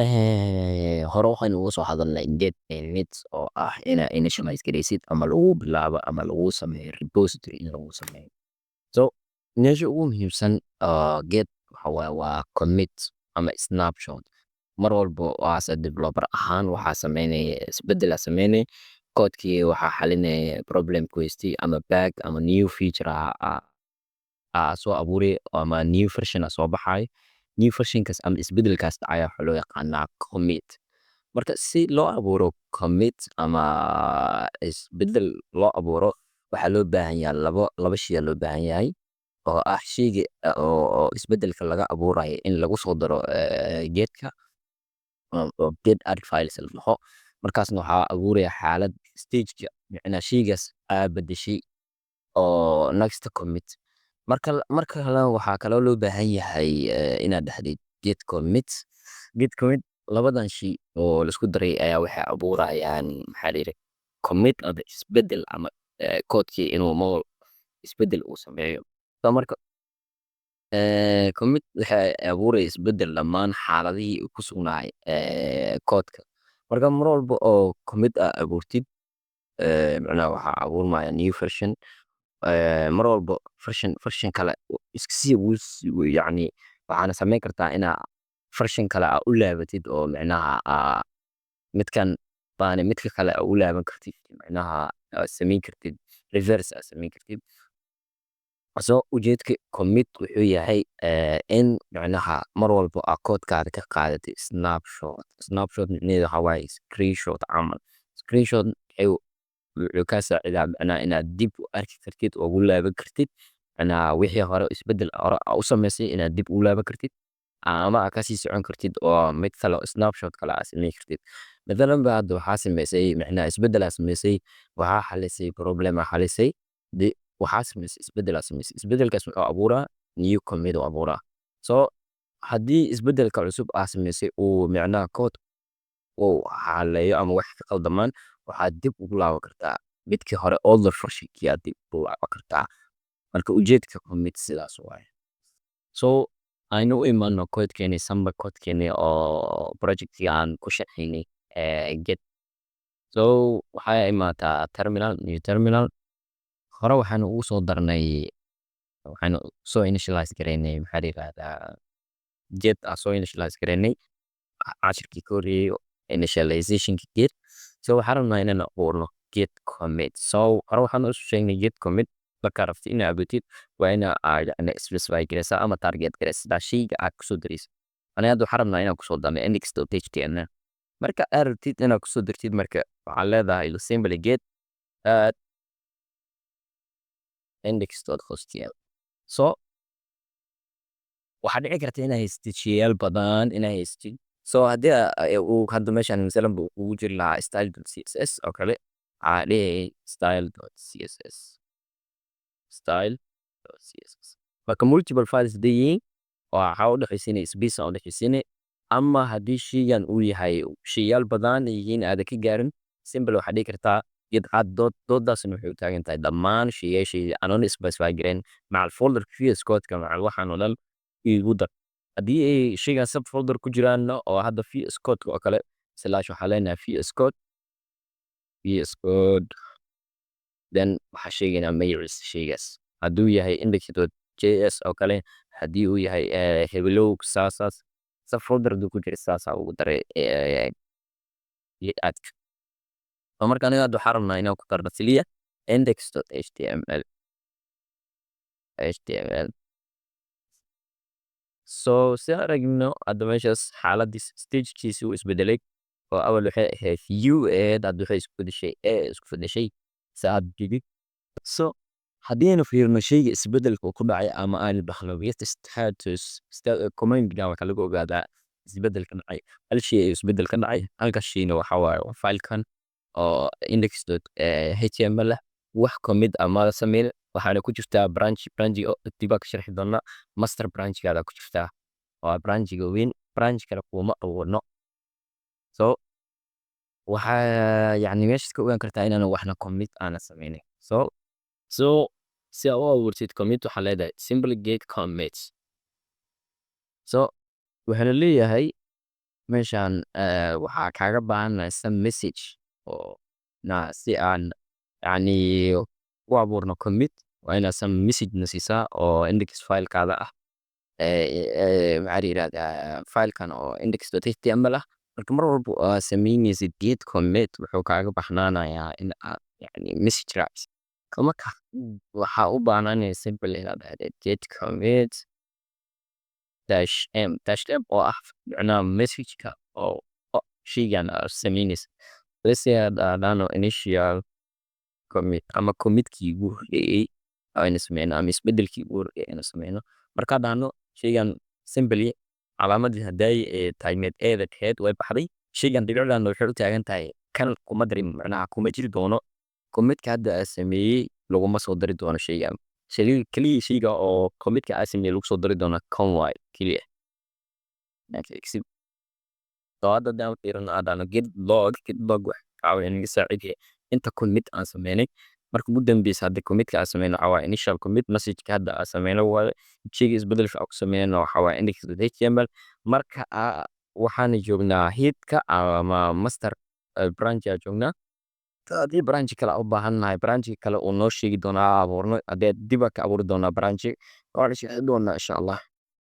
hore waxaynu uga soo hadalnay get init oo ah inaa initialize garaysid ama lagu bilaabo ama lagu sameeyo repository in lagu sameeyo. So meesha ugu muhiimsan get waxa waaye waa commit ama snapshot. Mar walbo oo as a developer ahaan waxaa sameynaya isbeddel aa sameynaya koodkii waxaa xalinaya problem ku haystay ama bug ama new feature soo abuuray ama new version soo baxay. New versionkaas ama isbeddelkaas dhacaya waxaa loo yaqaanaa commit. Marka si loo abuuro commit ama isbeddel loo abuuro waxaa loo baahan yahay laba shay loo baahan yahay oo ah shayga oo isbeddelka laga abuurayo in lagu soo daro geedka oo get add files la dhaho. Markaasna waxaa abuuraya xaalad stageka micnaa shaygaas beddeshay oo next commit. Marka kale waxaa kaloo loo baahan yahay inaad dhahdid get commit. Get commit labadan shay oo la isku daray ayaa waxay abuurayaan maxaa la yidhi commit ama isbeddel ama koodkii inuu isbeddel uu sameeyo. So marka commit waxay abuuraya isbeddel dhammaan xaaladihii uu ku sugnaay koodka. Marka mar walba oo commit abuurtid macnaha waxaa abuurmaya new version. Mar walba version kale iska sii yacni waxaana samayn kartaa inaa version kale u laabatid oo macnaha midkan baana midka kale u laaban kartid macnaha samayn kartid reverse samayn kartid. So ujeedka commit wuxuu yahay in macnaha mar walba koodkaada ka qaadatay snapshot. Snapshot micnaheedu waxaa waaye screenshot camal. Screenshot wuxuu kaa saacidaa macnaha inaad dib u arki kartid oo ugu laaban kartid macnaha wixii hore isbeddel hore u samaysay inaad dib u laaban kartid ama aad kasii socon kartid oo mid kale oo snapshot kale aad samayn kartid. Mathalan ba hadda waxaa samaysay macnaha isbeddel aad samaysay waxaa xalisay problem xalisay waxaa samaysay isbeddel aad samaysay isbeddelkaas wuxuu abuuraa new commit uu abuuraa. So haddii isbeddelka cusub aad samaysay uu macnaha kood uu xaleeyo ama wax ka qaldamaan waxaad dib ugu laaban kartaa midkii hore older versionkii aad dib ugu laaban kartaa. Marka ujeedka commit sidaas waaye. So aynu u imaano koodkeeni samba koodkeeni oo projectkii aan ku shaqeynay get. So waxaa imaataa terminal new terminal hore waxaanu ugu soo darnay waxaanu soo initialize gareynay maxaa la yiraahdaa get soo initialize gareynay cashirkii ka horreeyay initializationki get. So waxaan rabnaa inaan abuurno get commit. So hore waxaan u sheegnay get commit markaa rabtid inaad abuurtid waa ina yacni specify garaysaa ama target garaysaa shayga aad kusoo daraysa. Aniga hadda waxaan rabnaa inaan kusoo darno index.html. Marka aad rabtid inaad kusoo dartid marka waxaad leedahay simply get index.html. So waxaa dhici karta inaa haystid shayaal badan inaa haystid. So haddii uu hadda meeshaan masalan buu ugu jiri lahaa style.css oo kale waxaa leeyahay style.css. Marka multiple files haday yihiin waxaa u dhexaysiinaya space u dhexaysiinaya ama haddii shaygan uu yahay shayaal badan yihiin aad ka gaarin simple waxaa dhihi kartaa get add doodaasna waxay u taagan tahay dhammaan shayaashayda anoon specify gareyn macal folder VS Code-ka macal waxaan oo dhan igu dar. Haddii ay shaygan subfolder ku jiraan oo hadda VS Code-ka oo kale slash waxaa leenahay VS Code then waxaa sheegaynaa magaciisa shaygaas hadduu yahay index.js oo kale haddii uu yahay hebelow saasaas subfolder hadduu ku jira saasaa ugu daray aadka. marka aniga hadda waxaan rabnaa inaan ku darno keliya index.html. So si aan aragno hadda meeshaas xaaladii stagekiisi uu isbedelay oo awal waxay ahayd u hadda waxay isku bedeshay saad jidid. So haddii aynu fiirino shayga isbedelka ku dhacay ama aan dhaxlo status command waxaa lagu ogaadaa isbedelka dhacay hal shay isbedel ka dhacay halka shayna waxa waaye filekan oo index.html wax commit ama sameyn waxaana ku jirtaa branch dib ka sharxi doona master branchgaada ku jirtaa waa branchiga weyn branch kale kuma awoodno. So waxaa yacni meeshaas ka ogaan kartaa inaan waxna commit aana sameynay. So si aad u abuurtid commit waxaa leedahay simply get commit. So waxaana leeyahay meeshaan waxaa kaaga baahanahay some message oo si aan yacni u abuurno commit waa inaad some message na siisaa oo index filekaada ah. maxaa la yidhahdaa filekan oo index.html ah. Marka mar walba oo aad samaynaysid git commit wuxuu kaaga baxnaanayaa in aad yacni message raacisid. Marka waxaa u baahnanaya simple inaad dhahdid git commit -m oo ah macnaha message-ka oo shaygan aad samaynaysid. Let's say haddaanu initial commit ama commit-kii ugu horreeyay aynu sameyno ama isbeddelkii ugu horreeyay aynu sameyno. Marka haddaanu shaygan simply calaamadii haddaay taagneed eeda ahayd way baxday. Shaygan dhibicdan waxay u taagan tahay kan kuma darin macnaha kuma jiri doono. Commit-ka hadda aan sameeyay laguma soo dari doono shaygan. Kaliya shayga oo commit-ka aan sameeyay lagu soo dari doono kan waaye kaliya. So hadda haddaan fiirino haddaanu git log waxay caawinaya inaga saacidaya inta commit aan sameynay. Marka ugu dambeysa hadda commit-ka aan sameyno waxaa waaye initial commit message-ka hadda aan sameyno waaye. Shayga isbeddelka aan ku sameynayna waxaa waaye index.html. Marka waxaana joognaa head-ka ama master branch aan joognaa. Haddii branch kale aan u baahannahay branch kale uu noo sheegi doonaa aan abuurno. Haddii dib aan ka abuuri doonaa branch. Waan sharxi doonaa insha Allah.